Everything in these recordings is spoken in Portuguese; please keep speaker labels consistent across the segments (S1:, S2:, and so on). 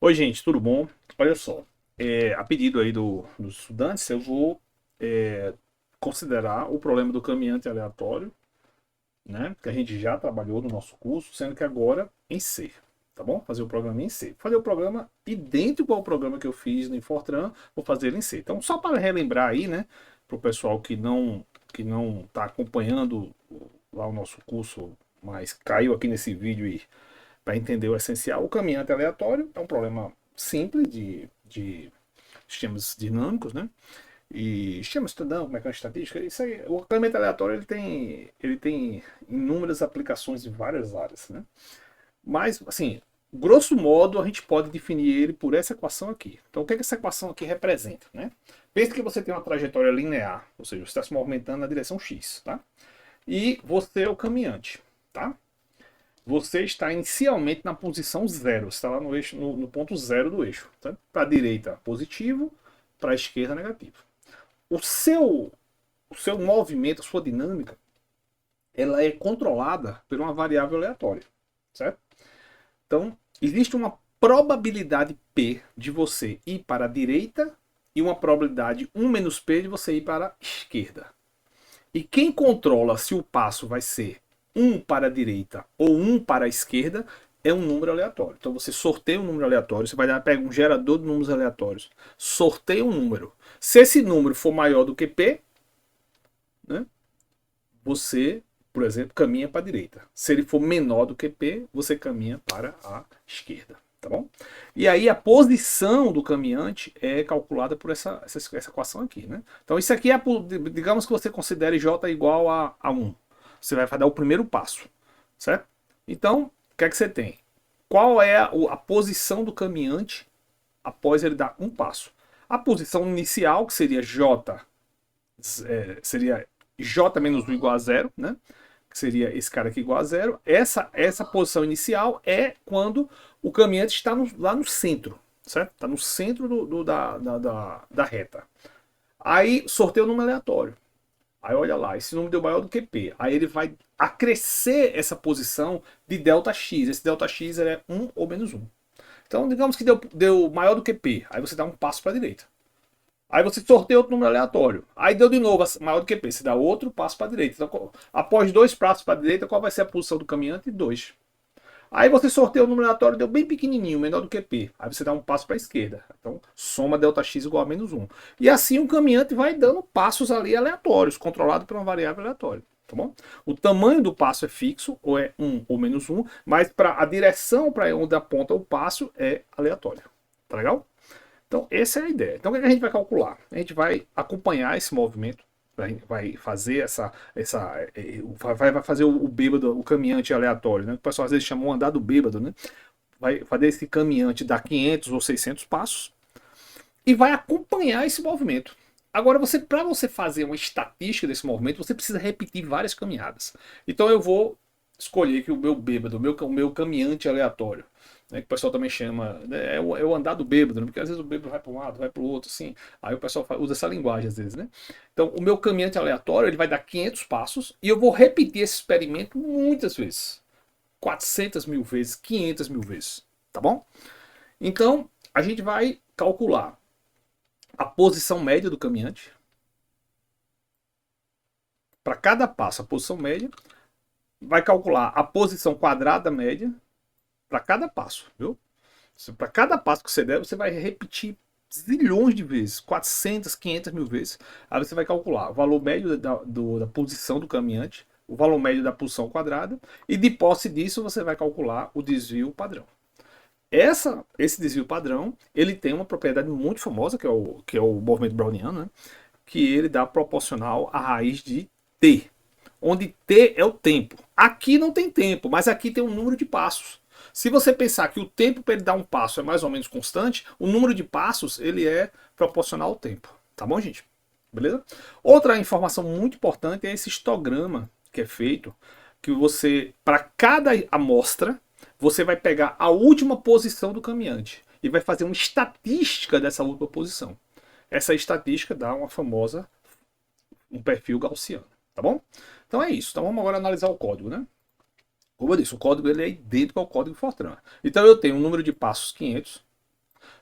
S1: Oi, gente, tudo bom? Olha só, a pedido aí dos estudantes, eu vou é, considerar o problema do caminhante aleatório, né? Que a gente já trabalhou no nosso curso, sendo que agora em C, tá bom? Fazer o programa em C. Fazer o programa idêntico ao programa que eu fiz no Fortran, vou fazer ele em C. Então, só para relembrar aí, né, para o pessoal que não está acompanhando lá o nosso curso, mas caiu aqui nesse vídeo e para entender o essencial, o caminhante aleatório é um problema simples de sistemas dinâmicos, né? E sistemas estudando mecânica estatística, isso aí, o caminhante aleatório ele tem inúmeras aplicações em várias áreas, né? Mas, assim, grosso modo, a gente pode definir ele por essa equação aqui. Então, o que, é que essa equação aqui representa, né? Pense que você tem uma trajetória linear, ou seja, você está se movimentando na direção x, tá? E você é o caminhante, tá? Você está inicialmente na posição zero. Você está lá no eixo, no ponto zero do eixo. Tá? Para a direita, positivo. Para a esquerda, negativo. O seu, o seu movimento, a sua dinâmica, ela é controlada por uma variável aleatória. Certo? Então, existe uma probabilidade P de você ir para a direita e uma probabilidade 1 menos P de você ir para a esquerda. E quem controla se o passo vai ser um para a direita ou um para a esquerda é um número aleatório. Então você sorteia um número aleatório, você vai dar, pega um gerador de números aleatórios, sorteia um número. Se esse número for maior do que P, né, você, por exemplo, caminha para a direita. Se ele for menor do que P, você caminha para a esquerda. Tá bom? E aí a posição do caminhante é calculada por essa equação aqui. Né? Então isso aqui é, digamos que você considere J igual a 1. Você vai dar o primeiro passo. Certo? Então, o que é que você tem? Qual é a posição do caminhante após ele dar um passo? A posição inicial, que seria J, seria J menos 1 igual a zero, né? Que seria esse cara aqui igual a zero. Essa posição inicial é quando o caminhante está lá no centro, certo? Está no centro da reta. Aí sorteia o número aleatório. Aí olha lá, esse número deu maior do que P. Aí ele vai acrescer essa posição de ΔX. Esse ΔX é 1 ou menos 1. Então, digamos que deu maior do que P. Aí você dá um passo para a direita. Aí você sorteia outro número aleatório. Aí deu de novo maior do que P. Você dá outro passo para a direita. Então, após dois passos para a direita, qual vai ser a posição do caminhante? 2. Aí você sorteia o número aleatório, deu bem pequenininho, menor do que P. Aí você dá um passo para a esquerda. Então, soma ΔX igual a menos 1. E assim o caminhante vai dando passos ali aleatórios, controlado por uma variável aleatória. Tá bom? O tamanho do passo é fixo, ou é 1 ou menos 1, mas a direção para onde aponta o passo é aleatória. Tá legal? Então, essa é a ideia. Então, o que a gente vai calcular? A gente vai acompanhar esse movimento, vai fazer vai fazer o bêbado, o caminhante aleatório, né? O pessoal às vezes chama o andar do bêbado, né? Vai fazer esse caminhante dar 500 ou 600 passos e vai acompanhar esse movimento. Agora, para você fazer uma estatística desse movimento, você precisa repetir várias caminhadas. Então, eu vou escolher que o meu bêbado, o meu caminhante aleatório, né, que o pessoal também chama, né, é o andar do bêbado, né, porque às vezes o bêbado vai para um lado, vai para o outro, assim. Aí o pessoal usa essa linguagem às vezes, né? Então, o meu caminhante aleatório, ele vai dar 500 passos e eu vou repetir esse experimento muitas vezes. 400 mil vezes, 500 mil vezes, tá bom? Então, a gente vai calcular a posição média do caminhante. Para cada passo, a posição média. Vai calcular a posição quadrada média para cada passo, viu? Para cada passo que você der, você vai repetir zilhões de vezes, 400, 500 mil vezes. Aí você vai calcular o valor médio da posição do caminhante, o valor médio da posição quadrada, e de posse disso você vai calcular o desvio padrão. Esse desvio padrão, ele tem uma propriedade muito famosa, que é o movimento browniano, né? Que ele dá proporcional à raiz de t, onde t é o tempo. Aqui não tem tempo, mas aqui tem um número de passos. Se você pensar que o tempo para ele dar um passo é mais ou menos constante, o número de passos ele é proporcional ao tempo. Tá bom, gente? Beleza? Outra informação muito importante é esse histograma que é feito, que você, para cada amostra, você vai pegar a última posição do caminhante e vai fazer uma estatística dessa última posição. Essa estatística dá um perfil gaussiano, tá bom? Então é isso. Então vamos agora analisar o código, né? Como eu disse, o código ele é idêntico ao código Fortran. Então eu tenho um número de passos 500,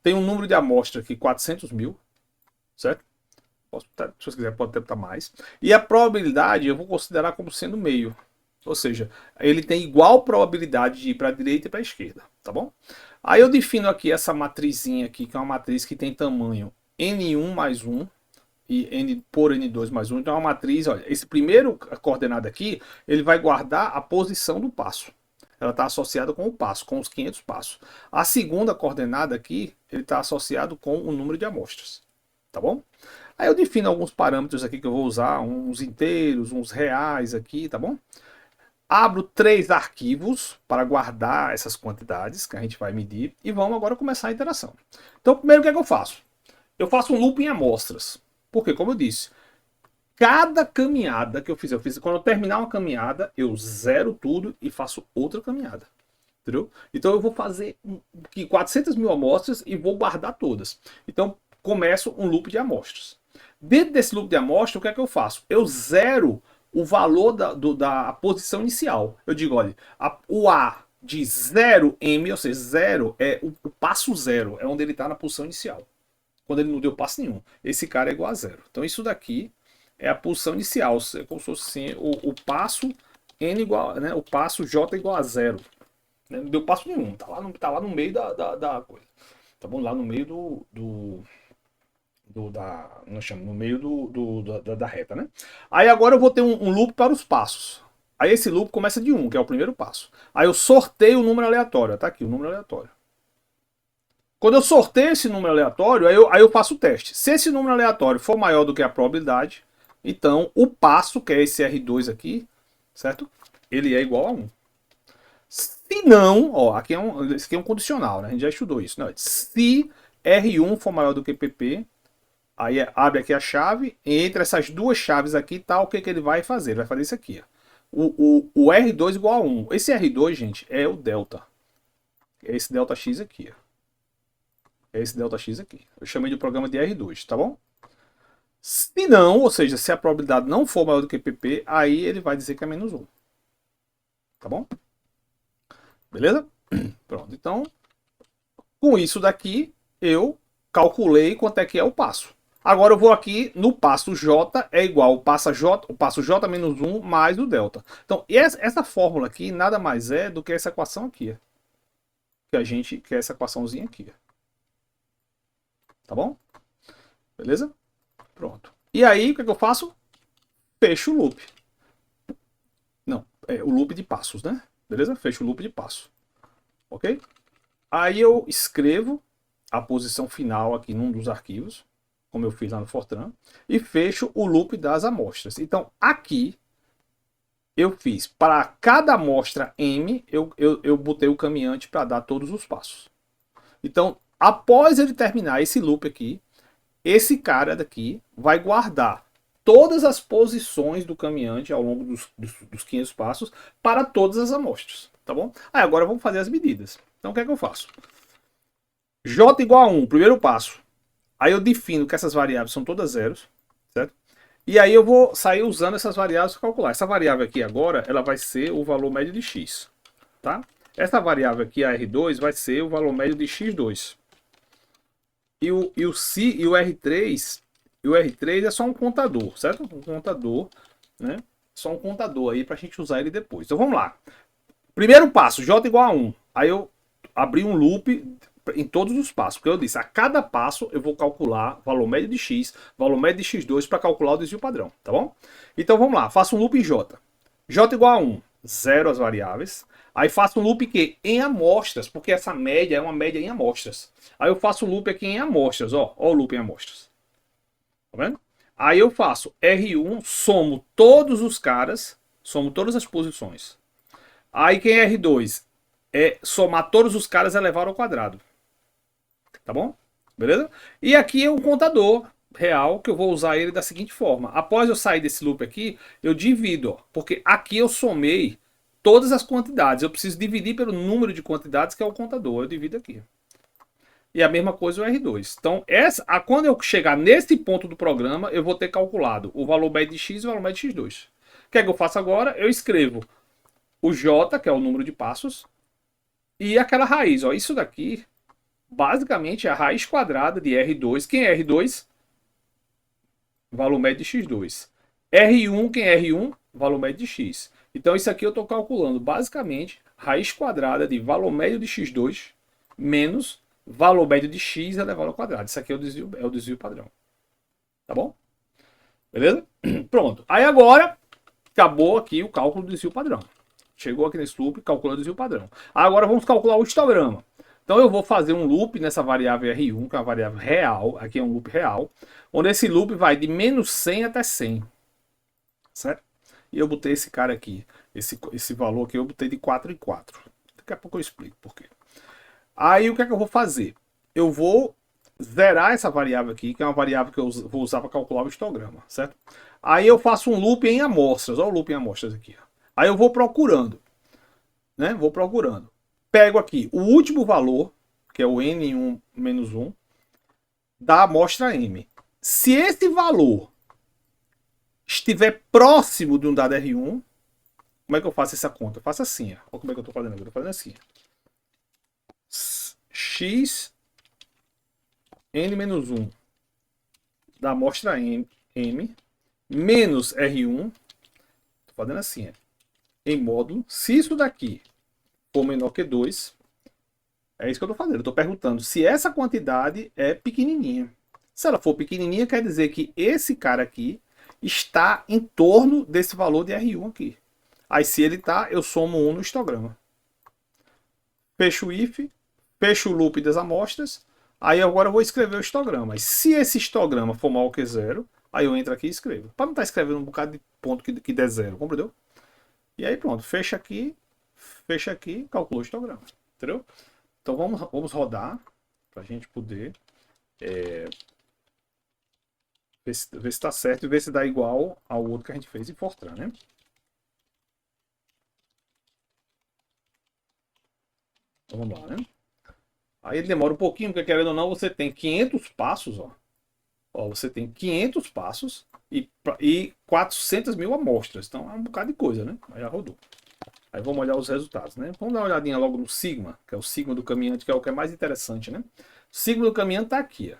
S1: Tem um número de amostra aqui, 400 mil, certo? Se você quiser, pode tentar mais. E a probabilidade eu vou considerar como sendo meio. Ou seja, ele tem igual probabilidade de ir para a direita e para a esquerda, tá bom? Aí eu defino aqui essa matrizinha aqui, que é uma matriz que tem tamanho n1 mais 1 e n por n2 mais 1. Então é uma matriz, olha, esse primeiro coordenado aqui, ele vai guardar a posição do passo. Ela está associada com o passo, com os 500 passos. A segunda coordenada aqui, ele está associado com o número de amostras, tá bom? Aí eu defino alguns parâmetros aqui que eu vou usar, uns inteiros, uns reais aqui, tá bom? Abro 3 arquivos para guardar essas quantidades que a gente vai medir e vamos agora começar a interação. Então, primeiro o que é que eu faço? Eu faço um loop em amostras. Porque, como eu disse, cada caminhada que eu fizer, quando eu terminar uma caminhada, eu zero tudo e faço outra caminhada. Entendeu? Então eu vou fazer 400 mil amostras e vou guardar todas. Então começo um loop de amostras. Dentro desse loop de amostras, o que é que eu faço? Eu zero o valor da posição inicial. Eu digo, olha, o A de 0M, ou seja, 0 é o passo 0, é onde ele está na posição inicial. Quando ele não deu passo nenhum. Esse cara é igual a 0. Então isso daqui é a posição inicial, é como se fosse assim, o passo N igual, né, o passo J igual a 0. Não deu passo nenhum, tá lá no meio da coisa. Tá bom? Lá no meio nós chamamos, no meio da reta, né? Aí agora eu vou ter um loop para os passos. Aí esse loop começa de 1, que é o primeiro passo. Aí eu sorteio o número aleatório, tá aqui o número aleatório. Quando eu sorteio esse número aleatório, aí eu faço o teste. Se esse número aleatório for maior do que a probabilidade, então o passo, que é esse R2 aqui, certo? Ele é igual a 1. Se não, ó, esse aqui é um condicional, né? A gente já estudou isso. Né? Se R1 for maior do que PP, aí abre aqui a chave, e entre essas duas chaves aqui, tá, o que, que ele vai fazer? Ele vai fazer isso aqui. Ó. O R2 igual a 1. Esse R2, gente, é o delta. É esse delta X aqui. Ó. É esse delta X aqui. Eu chamei de programa de R2, tá bom? Se não, ou seja, se a probabilidade não for maior do que PP, aí ele vai dizer que é menos 1. Tá bom? Beleza? Pronto. Então, com isso daqui, eu calculei quanto é que é o passo. Agora eu vou aqui no passo J é igual o passo J menos 1 mais o delta. Então, essa fórmula aqui nada mais é do que essa equação aqui. Que é essa equaçãozinha aqui. Tá bom? Beleza? Pronto. E aí, o que, é que eu faço? Fecho o loop. Não, é o loop de passos, né? Beleza? Fecho o loop de passo. Ok? Aí eu escrevo a posição final aqui num dos arquivos, como eu fiz lá no Fortran, e fecho o loop das amostras. Então, aqui, eu fiz, para cada amostra M, eu botei o caminhante para dar todos os passos. Então, após ele terminar esse loop aqui, esse cara daqui vai guardar todas as posições do caminhante ao longo dos 500 passos para todas as amostras, tá bom? Aí agora vamos fazer as medidas. Então o que é que eu faço? J igual a 1, primeiro passo. Aí eu defino que essas variáveis são todas zeros, certo? E aí eu vou sair usando essas variáveis para calcular. Essa variável aqui agora, ela vai ser o valor médio de x, tá? Essa variável aqui, a R2, vai ser o valor médio de x2. E o R3 é só um contador, certo? Um contador, né? Só um contador aí para a gente usar ele depois. Então vamos lá. Primeiro passo, J igual a 1. Aí eu abri um loop em todos os passos, porque eu disse, a cada passo eu vou calcular valor médio de x, valor médio de x2 para calcular o desvio padrão, tá bom? Então vamos lá, faço um loop em J. J igual a 1, zero as variáveis. Aí faço um loop que em amostras, porque essa média é uma média em amostras. Aí eu faço um loop aqui em amostras, ó o loop em amostras. Tá vendo? Aí eu faço R1, somo todos os caras, somo todas as posições. Aí quem é R2 é somar todos os caras elevado ao quadrado. Tá bom? Beleza? E aqui é um contador real que eu vou usar ele da seguinte forma. Após eu sair desse loop aqui, eu divido, ó, porque aqui eu somei todas as quantidades. Eu preciso dividir pelo número de quantidades que é o contador. Eu divido aqui. E a mesma coisa o R2. Então, quando eu chegar nesse ponto do programa, eu vou ter calculado o valor médio de x e o valor médio de x2. O que é que eu faço agora? Eu escrevo o J, que é o número de passos, e aquela raiz. Ó, isso daqui basicamente é a raiz quadrada de R2. Quem é R2? Valor médio de x2. R1, quem é R1? Valor médio de x. Então isso aqui eu estou calculando basicamente raiz quadrada de valor médio de x2 menos valor médio de x elevado ao quadrado. Isso aqui é o desvio padrão. Tá bom? Beleza? Pronto. Aí agora acabou aqui o cálculo do desvio padrão. Chegou aqui nesse loop, calculou o desvio padrão. Agora vamos calcular o histograma. Então eu vou fazer um loop nessa variável R1, que é uma variável real, aqui é um loop real, onde esse loop vai de menos 100 até 100. Certo? E eu botei esse cara aqui, esse valor aqui eu botei de 4 em 4. Daqui a pouco eu explico por quê. Aí o que é que eu vou fazer? Eu vou zerar essa variável aqui, que é uma variável que eu vou usar para calcular o histograma, certo? Aí eu faço um loop em amostras, olha o loop em amostras aqui. Aí eu vou procurando, né? Vou procurando. Pego aqui o último valor, que é o N1 menos 1, da amostra M. Se esse valor estiver próximo de um dado R1, como é que eu faço essa conta? Eu faço assim, ó. Olha como é que eu estou fazendo agora. Eu estou fazendo assim. X N-1 da amostra M menos R1, estou fazendo assim, ó, em módulo. Se isso daqui for menor que 2, é isso que eu estou fazendo. Eu estou perguntando se essa quantidade é pequenininha. Se ela for pequenininha, quer dizer que esse cara aqui está em torno desse valor de R1 aqui. Aí se ele está, eu somo 1 no histograma. Fecho o if, fecho o loop das amostras. Aí agora eu vou escrever o histograma. E se esse histograma for maior que 0, aí eu entro aqui e escrevo. Para não estar escrevendo um bocado de ponto que der 0, compreendeu? E aí pronto, fecha aqui, calcula o histograma. Entendeu? Então vamos rodar para a gente poder ver se está certo e ver se dá igual ao outro que a gente fez em Fortran, né? Então vamos lá, né? Aí ele demora um pouquinho, porque querendo ou não, você tem 500 passos, ó. Você tem 500 passos e 400 mil amostras. Então é um bocado de coisa, né? Aí já rodou. Aí vamos olhar os resultados, né? Vamos dar uma olhadinha logo no sigma, que é o sigma do caminhante, que é o que é mais interessante, né? O sigma do caminhante está aqui, ó.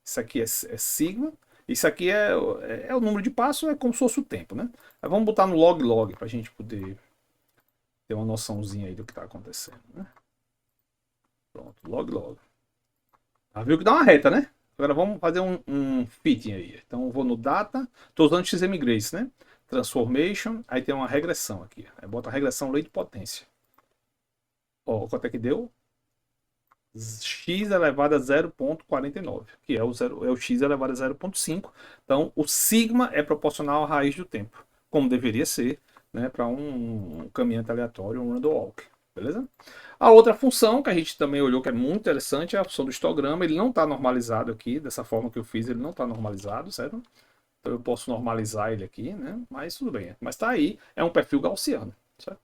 S1: Isso aqui é sigma. Isso aqui é o número de passos, é como se fosse o tempo, né? Aí vamos botar no log para a gente poder ter uma noçãozinha aí do que está acontecendo, né? Pronto, log. Ah, viu que dá uma reta, né? Agora vamos fazer um fitting aí. Então eu vou no data, estou usando XMGrace, né? Transformation, aí tem uma regressão aqui. Aí bota a regressão lei de potência. Ó, quanto é que deu? X elevado a 0,49, que é o x elevado a 0,5. Então o sigma é proporcional à raiz do tempo, como deveria ser, né, para um caminhante aleatório, um random walk. Beleza? A outra função que a gente também olhou que é muito interessante é a função do histograma. Ele não está normalizado aqui, dessa forma que eu fiz, ele não está normalizado, certo? Então eu posso normalizar ele aqui, né? Mas tudo bem. Mas está aí, é um perfil gaussiano, certo?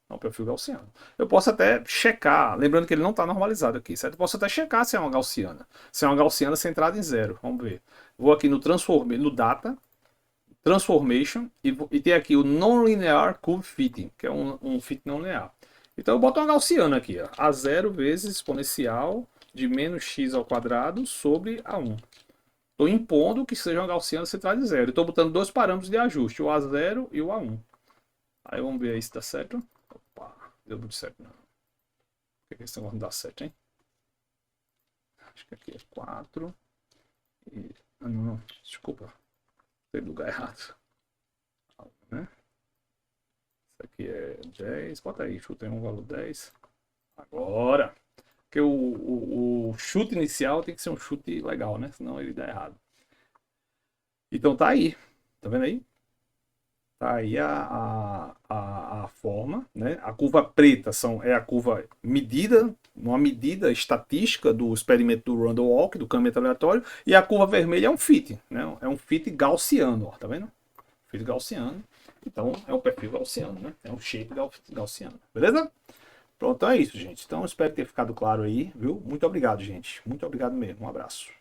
S1: É um perfil gaussiano. Eu posso até checar, lembrando que ele não está normalizado aqui, certo? Eu posso até checar se é uma gaussiana. Se é uma gaussiana centrada em 0, vamos ver. Vou aqui no no data, transformation, e tem aqui o non-linear curve fitting, que é um fit não linear. Então eu boto uma gaussiana aqui, ó, A0 vezes exponencial de menos x ao quadrado sobre A1. Estou impondo que seja uma gaussiana centrada em 0. Estou botando dois parâmetros de ajuste, o A0 e o A1. Aí vamos ver aí se dá certo. Opa, deu muito certo não. Por que esse negócio não dá certo, hein? Acho que aqui é 4. E... não, desculpa. Tem lugar errado. Né? Isso aqui é 10. Bota aí, chuta aí um valor 10. Agora. Porque o chute inicial tem que ser um chute legal, né? Senão ele dá errado. Então tá aí. Tá vendo aí? Tá aí a forma, né? A curva preta é a curva medida, uma medida estatística do experimento do random walk, do caminhante aleatório, e a curva vermelha é um fit, né? É um fit gaussiano, ó, tá vendo? Fit gaussiano. Então é um perfil gaussiano, né? É um shape gaussiano, beleza? Pronto, então é isso, gente. Então espero ter ficado claro aí, viu? Muito obrigado, gente. Muito obrigado mesmo. Um abraço.